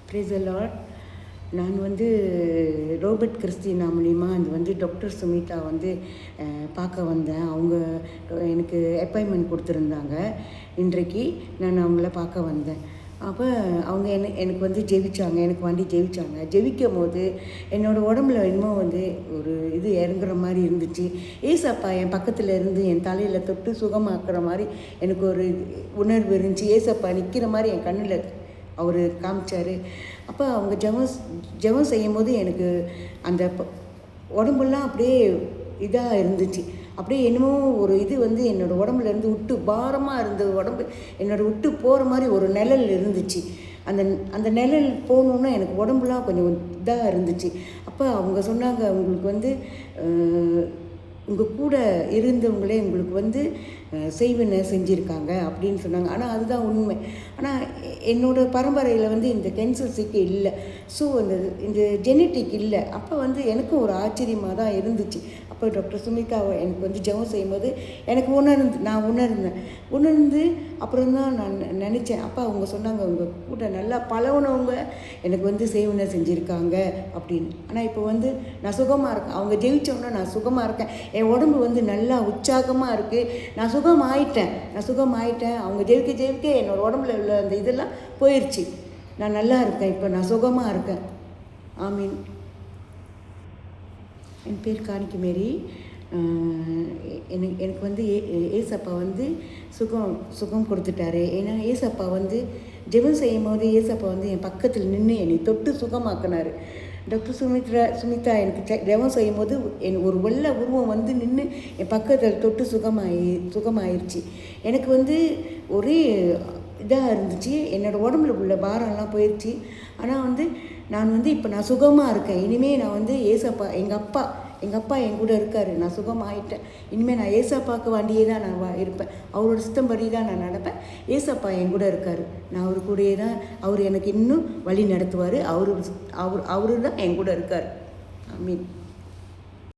Price தி Lord. நான் Robert Christina மூலிமா doctor Smitha பார்க்க வந்தேன். அவங்க எனக்கு அப்பாயின்மெண்ட் கொடுத்துருந்தாங்க. இன்றைக்கு நான் அவங்கள பார்க்க வந்தேன். அப்போ அவங்க எனக்கு ஜெபிச்சாங்க. ஜெபிச்சாங்க. ஜெபிக்கும் போது என்னோடய உடம்புல என்னமோ ஒரு இது இறங்குற மாதிரி இருந்துச்சு. ஏசப்பா என் பக்கத்தில் இருந்து என் தலையில் தொட்டு சுகமாக்குற மாதிரி எனக்கு ஒரு உணர்வு இருந்துச்சு. ஏசப்பா நிற்கிற மாதிரி என் கண்ணில் அவர் காமிச்சார். அப்போ அவங்க ஜெபம் செய்யும் போது எனக்கு அந்த உடம்புலாம் அப்படியே இதாக இருந்துச்சு. அப்படியே என்னமோ ஒரு இது என்னோடய உடம்புலேருந்து விட்டு பாரமாக இருந்த உடம்பு விட்டு போகிற மாதிரி ஒரு நிழல் இருந்துச்சு. அந்த நிழல் போகணுன்னா எனக்கு உடம்புலாம் கொஞ்சம் இதாக இருந்துச்சு. அப்போ அவங்க சொன்னாங்க, உங்களுக்கு உங்கள் கூட இருந்தவங்களே உங்களுக்கு செய்வினை செஞ்சுருக்காங்க அப்படின்னு சொன்னாங்க. ஆனால் அதுதான் உண்மை. ஆனால் என்னோடய பரம்பரையில் இந்த கேன்சர் சிக்கு இல்லை. ஸோ இந்த ஜெனட்டிக் இல்லை. அப்போ எனக்கும் ஒரு ஆச்சரியமாக தான் இருந்துச்சு. அப்போ டாக்டர் சுமிதாவை எனக்கு ஜெபம் செய்யும்போது எனக்கு உணர்ந்து அப்புறம் தான் நான் நினச்சேன். அப்போ அவங்க சொன்னாங்க, உங்கள் கூட நல்லா பழகுனவங்க எனக்கு செய்வினை செஞ்சுருக்காங்க அப்படின்னு. ஆனால் இப்போ நான் சுகமாக இருக்கேன். அவங்க ஜெயிச்சோன்னா நான் சுகமாக இருக்கேன். என் உடம்பு நல்லா உற்சாகமாக இருக்குது. நான் சுகமாயிட்டேன். அவங்க ஜெயிக்க என்னோடய உடம்புல உள்ள அந்த இதெல்லாம் போயிடுச்சு. நான் நல்லா இருக்கேன். இப்போ நான் சுகமாக இருக்கேன். ஆமீன். என் பேர் காணிக்க மேரி. எனக்கு ஏசப்பா சுகம் கொடுத்துட்டாரு. ஏன்னா ஏசப்பா ஜெபம் செய்யும் போது ஏசப்பா என் பக்கத்தில் நின்று என்னை தொட்டு சுகமாக்கினார். டாக்டர் சுமிதா எனக்கு ஜெபம் செய்யும் போது ஒரு வெள்ளை உருவம் நின்று என் பக்கத்தில் தொட்டு சுகமாயிருச்சு. எனக்கு ஒரே இதாக இருந்துச்சு. என்னோடய உடம்புல உள்ள பாரம்லாம் போயிடுச்சு. ஆனால் நான் இப்போ நான் சுகமாக இருக்கேன். இனிமேல் நான் ஏசப்பா எங்கள் அப்பா என் கூட இருக்கார். நான் சுகமாகிட்டேன். இனிமேல் நான் ஏசப்பாவுக்கு வேண்டியே தான் நான் இருப்பேன். அவரோட சித்தம்படி தான் நான் நடப்பேன். ஏசப்பா என் கூட இருக்கார். நான் அவர் கூடயே தான். அவர் எனக்கு இன்னும் வழி நடத்துவார். அவரு தான் என் கூட இருக்கார். ஆமீன்.